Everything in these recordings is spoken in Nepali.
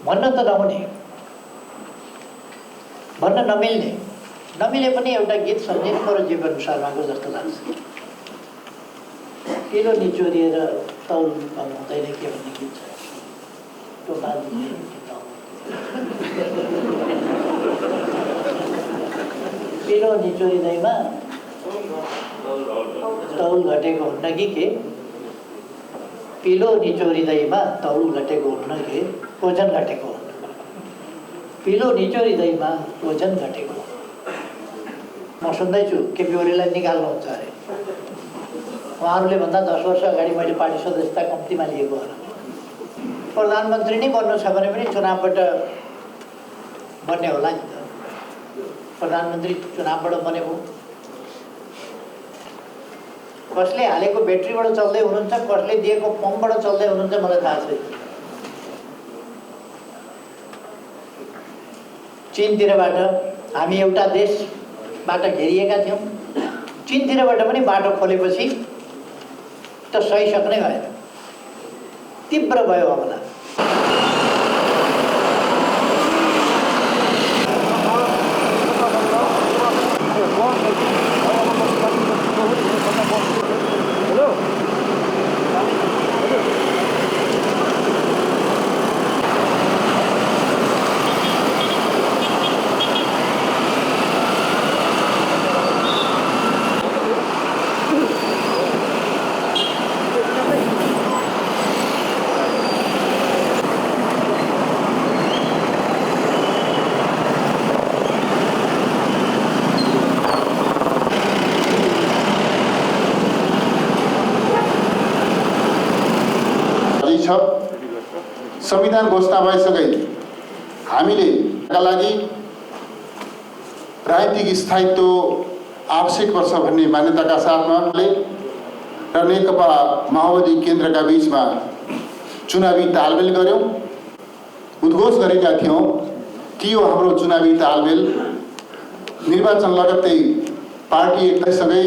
भन्न त नहुने, भन्न नमिले पनि एउटा गीत सम्झिनु पर्यो जीवन शर्माको जस्तो लाग्छ। किलो निचोरिएर तौल कम हुँदैन के भन्ने गीत छ। किलो निचोरिँदैमा तौल घटेको हुन्न कि के, पिलो निचोरिँदैमा तौल घटेको हुन्न कि ओजन घटेको हुन्न, पिलो निचोरिँदैमा ओजन घटेको। म सुन्दैछु केपी ओलीलाई निकाल्नुहुन्छ अरे, उहाँहरूले भन्दा 10 वर्ष अगाडि मैले पार्टी सदस्यता कम्तीमा लिएको होला। प्रधानमन्त्री नै बन्नु छ भने पनि चुनावबाट बन्ने होला नि त। प्रधानमन्त्री चुनावबाट बनेको कसले हालेको ब्याट्रीबाट चल्दै हुनुहुन्छ, कसले दिएको पम्पबाट चल्दै हुनुहुन्छ मलाई थाहा छैन। चीनतिरबाट हामी एउटा देशबाट घेरिएका थियौँ, चीनतिरबाट पनि बाटो खोलेपछि त सहिसक्नै भएन, तीव्र भयो हमला। संविधान घोषणा भइसके हामीले लागि राजनीतिक स्थायित्व आवश्यक पर्छ भन्ने मान्यताका साथमा र नेकपा माओवादी केन्द्रका बीचमा चुनावी तालमेल गर्यौं, उद्घोष गरेका थियौं कि यो हाम्रो चुनावी तालमेल निर्वाचन लगत्तै पार्टी एकतासँगै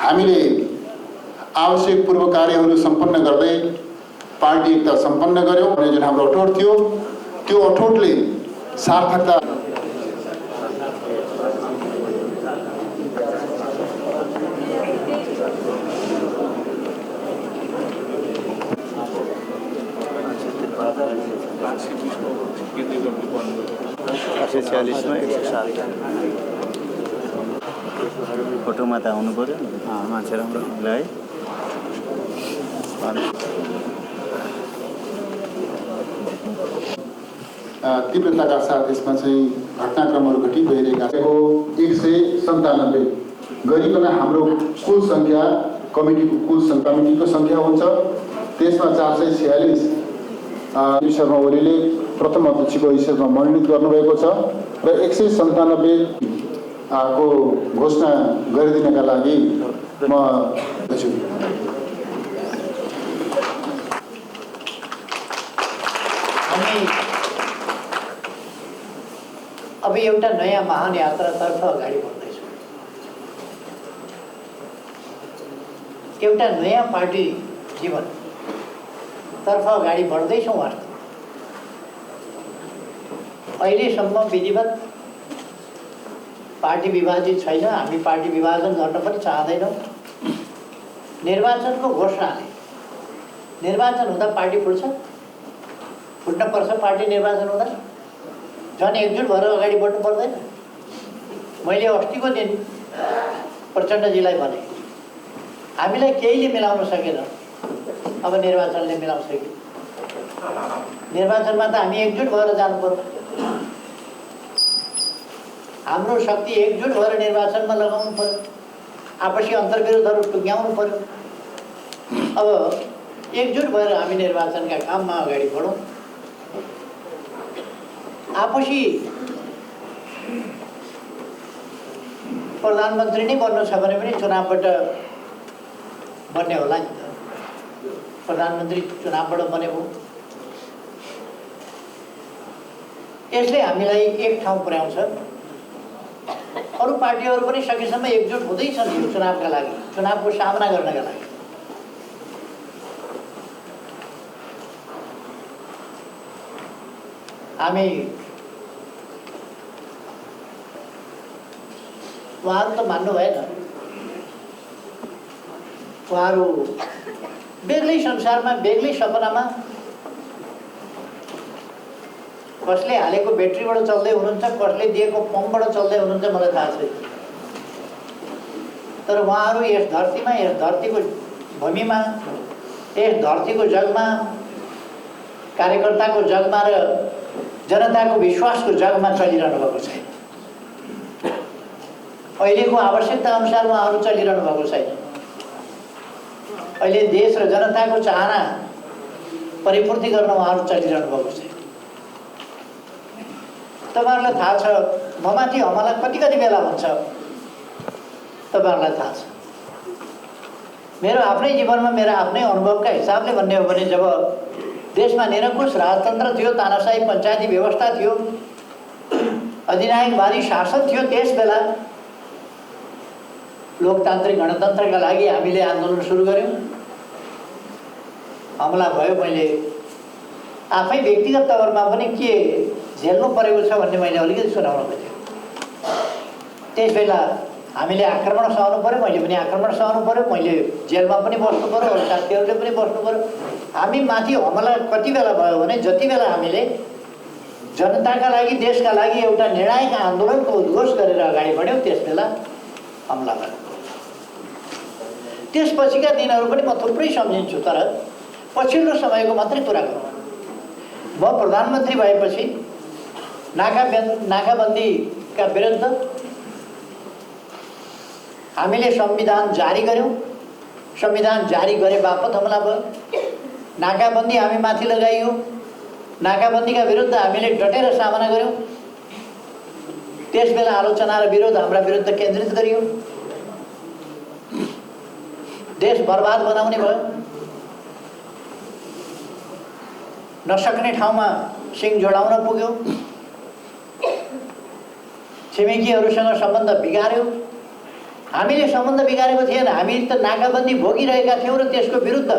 हामीले आवश्यक पूर्व कार्यहरू सम्पन्न गर्दै पार्टी एकता सम्पन्न गर्यौं भन्ने जुन हाम्रो अठोट थियो, त्यो अठोटले सार्थकता फोटोमा त आउनु पर्यो नि, मान्छे राम्रो है। तीव्रताका साथ यसमा चाहिँ घटनाक्रमहरू घटित भइरहेका छन्। 197 गरिकन हाम्रो कुल सङ्ख्या कमिटीको सङ्ख्या हुन्छ। त्यसमा 446 शर्मा ओलीले प्रथम अध्यक्षको हैसियतमा मनोनित गर्नुभएको छ र 197 को घोषणा गरिदिनका लागि म अब एउटा नयाँ महान यात्रातर्फ अगाडि बढ्दैछौँ। एउटा नयाँ पार्टी जीवनतर्फ अगाडि बढ्दैछौँ। अहिलेसम्म विधिवत पार्टी विभाजित छैन, हामी पार्टी विभाजन गर्न पनि चाहदैनौँ। निर्वाचनको घोषणाले निर्वाचन हुँदा पार्टी फुट्न पर्छ। पार्टी निर्वाचन हुँदा झन् एकजुट भएर अगाडि बढ्नु पर्दैन। मैले अस्तिको दिन प्रचण्डजीलाई भने हामीलाई केहीले मिलाउन सकेन, अब निर्वाचनले मिलाउँछ कि? निर्वाचनमा त हामी एकजुट भएर जानु पर्यो। हाम्रो शक्ति एकजुट भएर निर्वाचनमा लगाउनु पर्यो, आपसी अन्तर्विरोधहरू टुङ्ग्याउनु पर्यो। अब एकजुट भएर हामी निर्वाचनका काममा अगाडि बढौँ। आपसी प्रधानमन्त्री नै बन्नु छ भने पनि चुनावबाट बन्ने होला नि त। प्रधानमन्त्री चुनावबाट बनेको, यसले हामीलाई एक ठाउँ पुर्याउँछ। अरू पार्टीहरू पनि सकेसम्म एकजुट हुँदैछन् यो चुनावका लागि, चुनावको सामना गर्नका लागि। हामी उहाँहरू त मान्नु भएन। उहाँहरू बेग्लै संसारमा बेग्लै सपनामा कसले हालेको ब्याट्रीबाट चल्दै हुनुहुन्छ, कसले दिएको पम्पबाट चल्दै हुनुहुन्छ मलाई थाहा छैन। तर उहाँहरू यस धरतीमा, यस धरतीको भूमिमा, यस धरतीको जगमा, कार्यकर्ताको जगमा र जनताको विश्वासको जगमा चलिरहनु भएको छैन। अहिलेको आवश्यकता अनुसार उहाँहरू चलिरहनु भएको छैन। अहिले देश र जनताको चाहना परिपूर्ति गर्न उहाँहरू चलिरहनु भएको छैन। तपाईँहरूलाई थाहा छ ममाथि हमला कति बेला हुन्छ, तपाईँहरूलाई थाहा छ। मेरो आफ्नै जीवनमा मेरो आफ्नै अनुभवका हिसाबले भन्ने हो भने जब देशमा निरङ्कुश राजतन्त्र थियो, तानाशाही पञ्चायती व्यवस्था थियो, अधिनायकवादी शासन थियो, त्यस बेला लोकतान्त्रिक गणतन्त्रका लागि हामीले आन्दोलन सुरु गऱ्यौँ। हमला भयो। मैले आफै व्यक्तिगत तवरमा पनि के झेल्नु परेको छ भन्ने मैले अलिकति सुनाउन खोजेँ। त्यस बेला हामीले आक्रमण सहनु पऱ्यो, मैले पनि आक्रमण सहनु पऱ्यो, मैले जेलमा पनि बस्नु पऱ्यो, अरू साथीहरूले पनि बस्नु पऱ्यो। हामी माथि हमला कति बेला भयो भने जति बेला हामीले जनताका लागि, देशका लागि एउटा निर्णायक आन्दोलनको उद्घोष गरेर अगाडि बढ्यौँ, त्यस बेला हमला भयो। त्यसपछिका दिनहरू पनि म थुप्रै सम्झिन्छु, तर पछिल्लो समयको मात्रै कुरा गरौँ। म प्रधानमन्त्री भएपछि नाकाबन्दीका विरुद्ध हामीले संविधान जारी गऱ्यौँ। संविधान जारी गरे बापत हमला भयो। नाकाबन्दी हामी माथि लगाइयो। नाकाबन्दीका विरुद्ध हामीले डटेर सामना गऱ्यौँ। त्यसबेला आलोचना र विरोध हाम्रा विरुद्ध केन्द्रित गरियो। देश बर्बाद बनाउने भयो। नसक्ने ठाउँमा सिङ जोडाउन पुग्यो। छिमेकीहरूसँग सम्बन्ध बिगार्यो। हामीले सम्बन्ध बिगारेको थिएन, हामी त नाकाबन्दी भोगिरहेका थियौँ र त्यसको विरुद्ध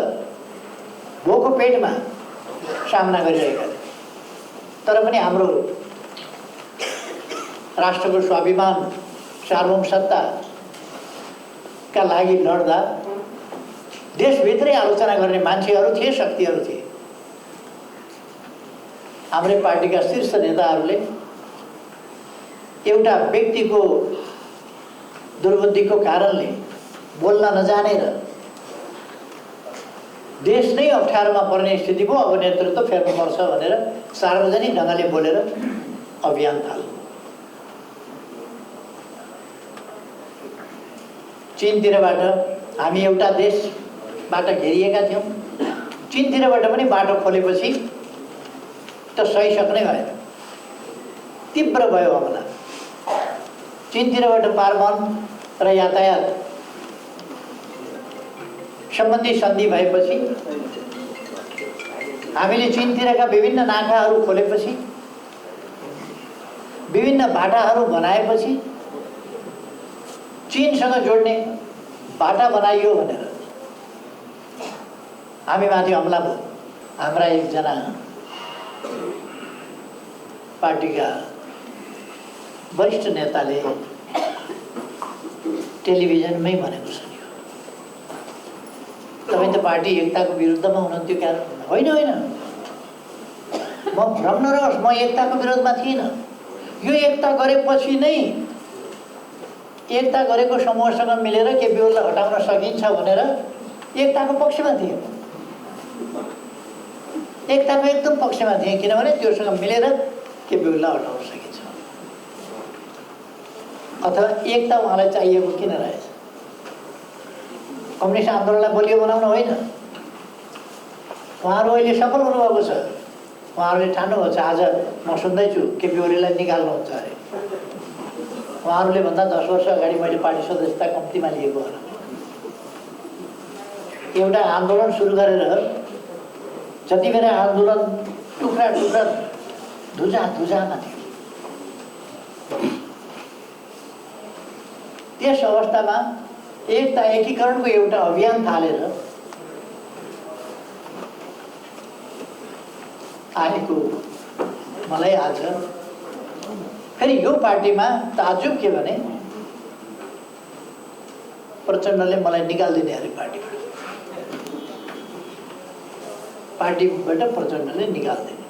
भोको पेटमा सामना गरिरहेका थियौँ। तर पनि हाम्रो राष्ट्रको स्वाभिमान, सार्वभौमसत्ताका लागि लड्दा देशभित्रै आलोचना गर्ने मान्छेहरू थिए, शक्तिहरू थिए। हाम्रै पार्टीका शीर्ष नेताहरूले एउटा व्यक्तिको दुर्बुद्धिको कारणले बोल्न नजानेर देश नै अप्ठ्यारोमा पर्ने स्थिति भयो। अब नेतृत्व फेर्नुपर्छ भनेर सार्वजनिक ढङ्गले बोलेर अभियान थाल्यो। चीनतिरबाट हामी एउटा देशबाट घेरिएका थियौँ। चीनतिरबाट पनि बाटो खोलेपछि त सहिसक्नै भएन, तीव्र भयो हमला। चीनतिरबाट पारवन र यातायात सम्बन्धी सन्धि भएपछि, हामीले चीनतिरका विभिन्न नाकाहरू खोलेपछि, विभिन्न बाटाहरू बनाएपछि, चीनसँग जोड्ने बाटा बनाइयो भनेर हामी माथि हमला भयो। हाम्रा एकजना पार्टीका वरिष्ठ नेताले टेलिभिजनमै भनेको सुन्यो, तपाईँ त पार्टी एकताको विरुद्धमा हुनुहुन्थ्यो क्या? होइन होइन, म भ्रम नरहोस्, म एकताको विरोधमा थिइनँ। यो एकता गरेपछि नै एकता गरेको समूहसँग मिलेर केपीओलीलाई हटाउन सकिन्छ भनेर एकताको पक्षमा थिएँ। एकताको एकदम पक्षमा थिएँ, किनभने त्योसँग मिलेर केपीओलीलाई हटाउन सकिन्छ। अथवा एकता उहाँलाई चाहिएको किन रहेछ? कम्युनिस्ट आन्दोलनलाई बलियो बनाउन होइन। उहाँहरू अहिले सफल हुनुभएको छ। उहाँहरूले ठान्नुभएको छ, आज म सुन्दैछु केपी ओलीलाई निकाल्नुहुन्छ अरे। उहाँहरूले भन्दा 10 वर्ष अगाडि मैले पार्टी सदस्यता कम्तीमा लिएको होला। एउटा आन्दोलन सुरु गरेर जति बेला आन्दोलन टुक्रा टुक्रा धुजामा थियो, त्यस अवस्थामा एकता एकीकरणको एउटा अभियान थालेर आएको मलाई आज फेरि यो पार्टीमा ताजुब के भने प्रचण्डले मलाई निकालिदिने अरे पार्टीबाट प्रचण्डले निकालिदिने।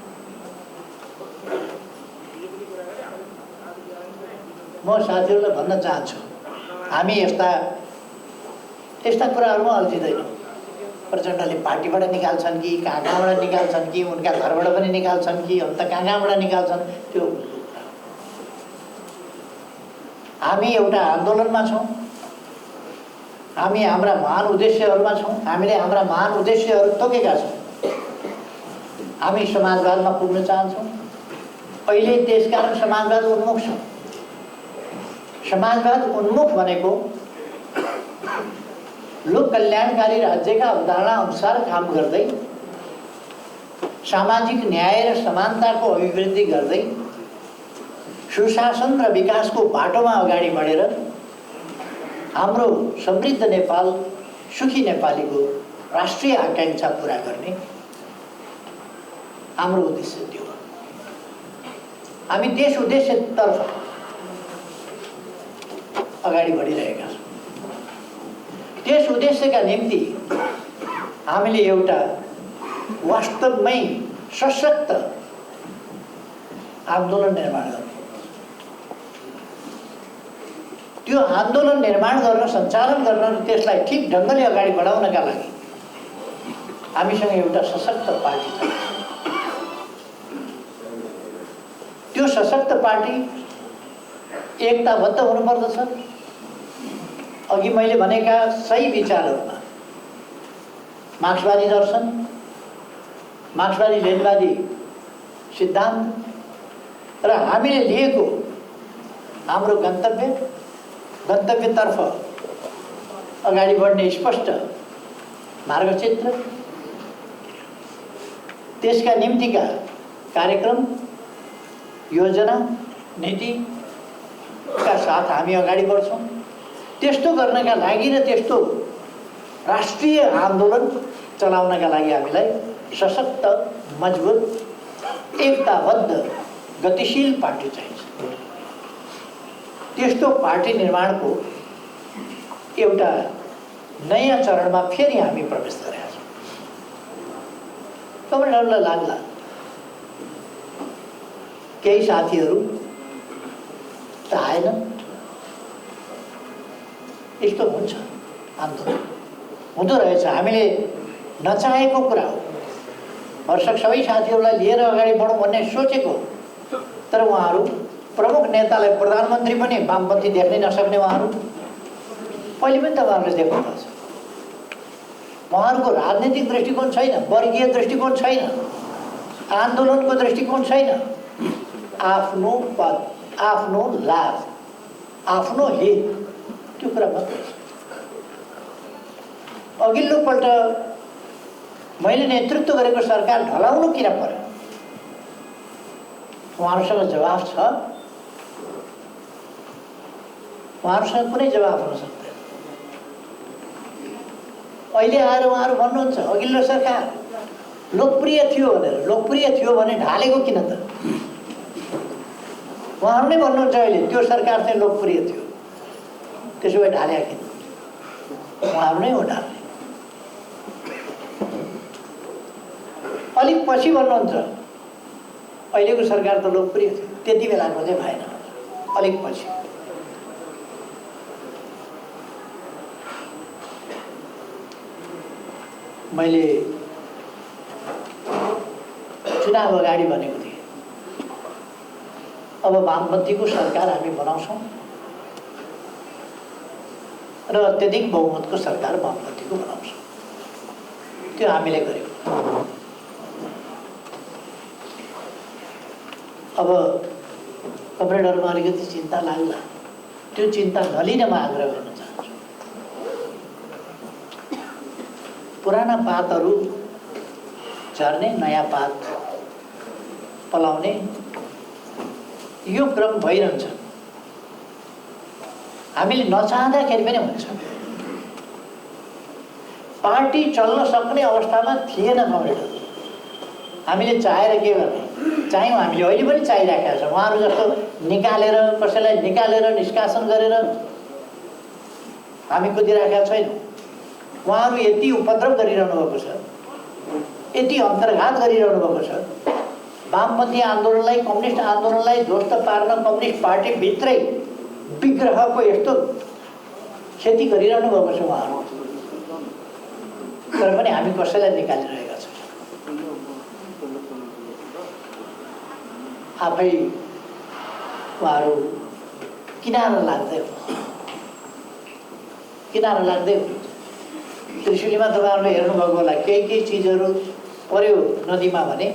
म साथीहरूलाई भन्न चाहन्छु, हामी यस्ता कुराहरूमा अल्झिँदैनौँ। प्रचण्डले पार्टीबाट निकाल्छन् कि कहाँबाट निकाल्छन् कि उनका घरबाट पनि निकाल्छन् कि अन्त कहाँबाट निकाल्छन्, त्यो हामी एउटा आन्दोलनमा छौँ। हामी हाम्रा महान उद्देश्यहरूमा छौँ। हामीले हाम्रा महान उद्देश्यहरू तोकेका छौँ। हामी समाजवादमा पुग्न चाहन्छौँ। अहिले त्यसकारण समाजवाद उन्मुख छौँ। समाजवाद उन्मुख भनेको लोक कल्याणकारी राज्यका अवधारणा अनुसार काम गर्दै सामाजिक न्याय र समानताको अभिवृद्धि गर्दै सुशासन र विकासको बाटोमा अगाडि बढेर हाम्रो समृद्ध नेपाल, सुखी नेपालीको राष्ट्रिय आकांक्षा पूरा गर्ने हाम्रो उद्देश्य त्यो हो। हामी त्यस उद्देश्यतर्फ अगाडि बढिरहेका छौँ। त्यस उद्देश्यका निम्ति हामीले एउटा वास्तवमै सशक्त आन्दोलन निर्माण गर्नु। त्यो आन्दोलन निर्माण गर्न, सञ्चालन गर्न र त्यसलाई ठिक ढङ्गले अगाडि बढाउनका लागि हामीसँग एउटा सशक्त पार्टी छ। त्यो सशक्त पार्टी एकताबद्ध हुनुपर्दछ। अघि मैले भनेका सही विचारहरूमा मार्क्सवादी दर्शन, मार्क्सवादी लेनिनवादी सिद्धान्त र हामीले लिएको हाम्रो गन्तव्यतर्फ अगाडि बढ्ने स्पष्ट मार्गचित्र, त्यसका निम्तिका कार्यक्रम, योजना, नीतिका साथ हामी अगाडि बढ्छौँ। त्यस्तो गर्नका लागि र त्यस्तो राष्ट्रिय आन्दोलन चलाउनका लागि हामीलाई सशक्त, मजबुत, एकताबद्ध, गतिशील पार्टी चाहिन्छ। त्यस्तो पार्टी निर्माणको एउटा नयाँ चरणमा फेरि हामी प्रवेश गरेका छौँ। तपाईँहरूलाई लाग्ला केही साथीहरू त आएन, यस्तो हुन्छ, आन्दोलन हुँदो रहेछ। हामीले नचाहेको कुरा हो। भरसक सबै साथीहरूलाई लिएर अगाडि बढौँ भन्ने सोचेको, तर उहाँहरू प्रमुख नेतालाई प्रधानमन्त्री पनि वामपन्थी देख्नै नसक्ने उहाँहरू पहिले पनि तपाईँहरूले देख्नुपर्छ। उहाँहरूको राजनीतिक दृष्टिकोण छैन, वर्गीय दृष्टिकोण छैन, आन्दोलनको दृष्टिकोण छैन। आफ्नो पद, आफ्नो लाभ, आफ्नो हित, त्यो कुरा मात्रै छ। अघिल्लोपल्ट मैले नेतृत्व गरेको सरकार ढलाउनु किन पर्यो? उहाँहरूसँग जवाफ छ? उहाँहरूसँग कुनै जवाफ हुन सक्दैन। अहिले आएर उहाँहरू भन्नुहुन्छ अघिल्लो सरकार लोकप्रिय थियो भनेर। लोकप्रिय थियो भने ढालेको किन त? उहाँहरू नै भन्नुहुन्छ अहिले त्यो सरकार चाहिँ लोकप्रिय थियो, त्यसो भए ढाले किन? उहाँहरू नै हो ढाल्ने। अलिक पछि भन्नुहुन्छ अहिलेको सरकार त लोकप्रिय थियो, त्यति बेलाको चाहिँ भएन, अलिक पछि। मैले चुनाव अगाडि भनेको थिएँ, अब वामपन्थीको सरकार हामी बनाउँछौँ र अत्यधिक बहुमतको सरकार वामपन्थीको बनाउँछौँ। त्यो हामीले गर्यौँ। अब कमरेडहरूमा अलिकति चिन्ता लाग्ला, त्यो चिन्ता नलिन म आग्रह गर्न चाहन्छु। पुराना पातहरू झर्ने, नयाँ पात पलाउने यो क्रम भइरहन्छ। हामीले नचाहँदाखेरि पनि हुन्छ। पार्टी चल्न सक्ने अवस्थामा थिएन कमरेडहरू। हामीले चाहेर के गर्ने? चाहियौँ, हामीले अहिले पनि चाहिरहेका छौँ। उहाँहरू जस्तो कसैलाई निकालेर निष्कासन गरेर हामी कुदिरहेका छैनौँ। उहाँहरू यति उपद्रव गरिरहनु भएको छ, यति अन्तर्घात गरिरहनु भएको छ। वामपन्थी आन्दोलनलाई, कम्युनिस्ट आन्दोलनलाई ध्वस्त पार्न कम्युनिस्ट पार्टीभित्रै विग्रहको यस्तो क्षति गरिरहनु भएको छ उहाँहरू। तर पनि हामी कसैलाई निकालिरहेका छौँ। आफै उहाँहरू किनारा लाग्दै त्रिशुलीमा तपाईँहरूले हेर्नुभएको होला, केही चिजहरू पर्यो नदीमा भने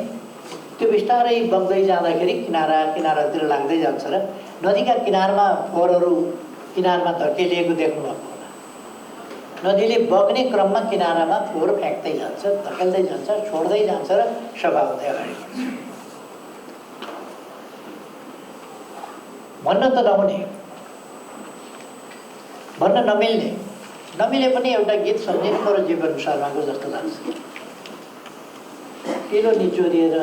त्यो बिस्तारै बग्दै जाँदाखेरि किनारातिर लाग्दै जान्छ र नदीका किनारमा फोहोरहरू किनारमा धकेलिएको देख्नुभएको होला। नदीले बग्ने क्रममा किनारामा फोहोर फ्याँक्दै जान्छ, धकेल्दै जान्छ, छोड्दै जान्छ र सफा हुँदै अगाडि बढ्छ। भन्न त नहुने, भन्न नमिले पनि एउटा गीत सम्झिनु पर्यो जीवन शर्माको जस्तो लाग्छ। किलो निचोरिएर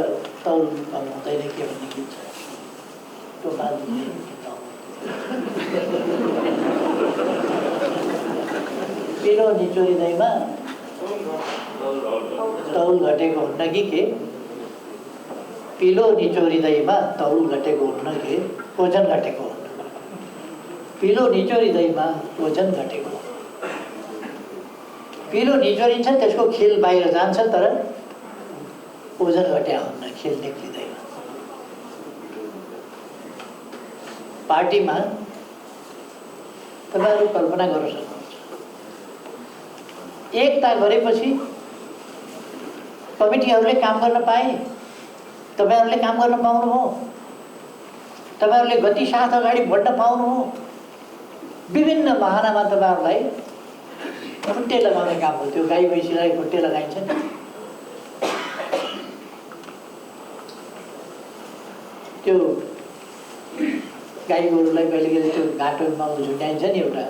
तौल कम हुँदैन के भन्ने गीत छ। त्यो किलो निचोरिँदैमा तौल घटेको हुन्न कि के, पिलो निचोरिँदैमा तौल घटेको हुन्न के, ओजन घटेको हुन्न। पिलो निचोरिँदैमा ओजन घटेको, पिलो निचोरिन्छ त्यसको खिल बाहिर जान्छ तर ओजन घट्या हुन्न, खिल निक्लिँदैन। पार्टीमा तपाईँहरू कल्पना गर्न सक्नुहुन्छ, एकता गरेपछि कमिटीहरूले काम गर्न पाए, तपाईँहरूले काम गर्न पाउनुभयो, तपाईँहरूले गति साथ अगाडि बढ्न पाउनुभयो। विभिन्न बहानामा तपाईँहरूलाई खुट्टे लगाउने काम हो। त्यो गाई भैँसीलाई खुट्टे लगाइन्छ नि, त्यो गाई गोरुलाई कहिले कहिले त्यो घाटोमा झुन्ड्याइन्छ नि, एउटा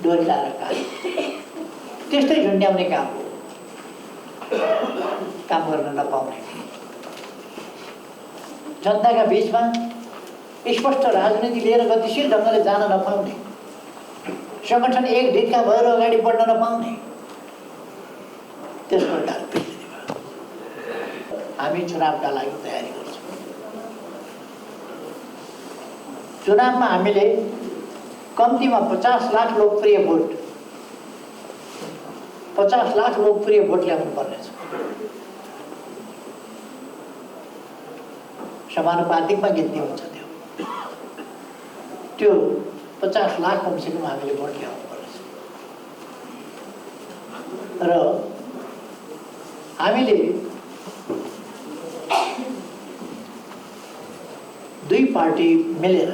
डोरी लाएर काम, त्यस्तै झुन्ड्याउने काम हो। काम गर्न नपाउने, जनताका बिचमा स्पष्ट राजनीति लिएर गतिशील ढङ्गले जान नपाउने, संगठन एक ढिक्का भएर अगाडि बढ्न नपाउने, त्यस प्रकार हामी चुनावका लागि तयारी गर्छौँ। चुनावमा हामीले कम्तीमा 50 लाख लोकप्रिय भोट, 50 लाख लोकप्रिय भोट ल्याउनु पर्नेछ। समानुपातिकमा गिन्ती हुन्छ त्यो 50 लाख कमसेकम हामीले भोट ल्याउनु पर्छ। र हामीले दुई पार्टी मिलेर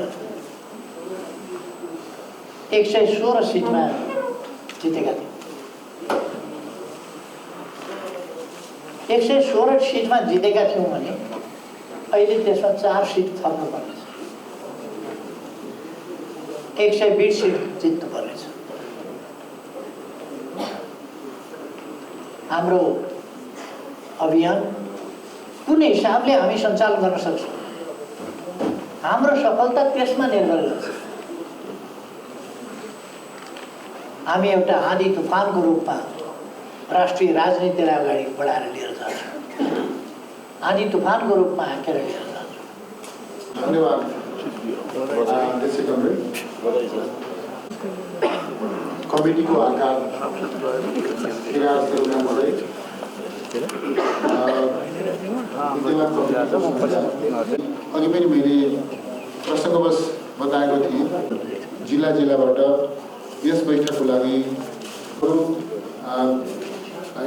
116 सिटमा जितेका थियौँ। 116 सिटमा जितेका थियौँ भने अहिले त्यसमा 4 सिट थप्नु पर्नेछ, 120 सिट जित्नु पर्नेछ। हाम्रो अभियान कुन हिसाबले हामी सञ्चालन गर्न सक्छौँ, हाम्रो सफलता त्यसमा निर्भर गर्छ। हामी एउटा आँधी तुफानको रूपमा राष्ट्रिय राजनीतिलाई अगाडि बढाएर लिएर जान्छौँ, आँधी तुफानको रूपमा हाँकेर लिएर जान्छौँ। धन्यवाद। कमिटीको आकार 11 से हुँदै अघि पनि मैले प्रसङ्गवश बताएको थिएँ, जिल्लाबाट यस बैठकको लागि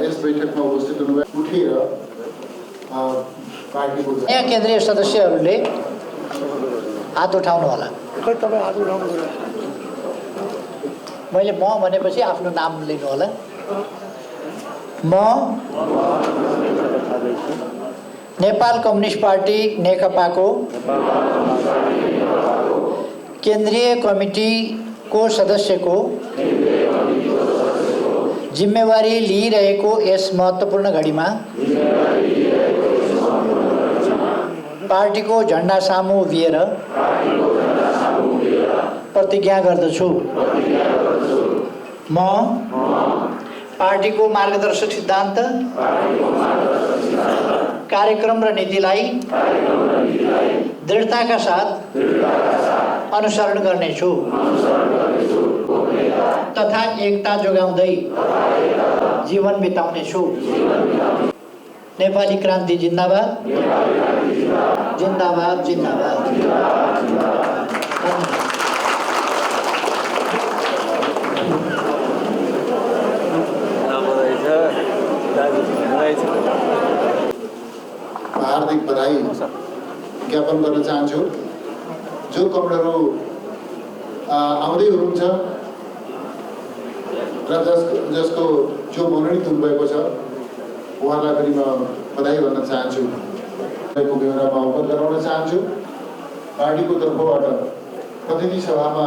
यस बैठकमा उपस्थित हुनुभएको उठेर पार्टीको यहाँ केन्द्रीय सदस्यहरूले हात उठाउनु होला। मैले म भनेपछि आफ्नो नाम लिनु होला। म नेपाल कम्युनिस्ट पार्टी नेकपाको केन्द्रीय कमिटीको सदस्यको जिम्मेवारी लिइरहेको यस महत्त्वपूर्ण घडीमा पार्टीको झन्डा सामु उभिएर प्रतिज्ञा गर्दछु म पार्टीको मार्गदर्शक सिद्धान्त कार्यक्रम र नीतिलाई दृढताका साथ अनुसरण गर्नेछु तथा एकता जोगाउँदै जीवन बिताउनेछु। नेपाली क्रान्ति जिन्दाबाद जिन्दाबाद जिन्दाबाद। हार्दिक बधाई ज्ञापन गर्न चाहन्छु। जो कमरेडहरू आउँदै हुनुहुन्छ र जसको जो मनोनित हुनुभएको छ उहाँलाई पनि म बधाई भन्न चाहन्छु। बेहोरामा अवगत गराउन चाहन्छु। पार्टीको तर्फबाट प्रतिनिधि सभामा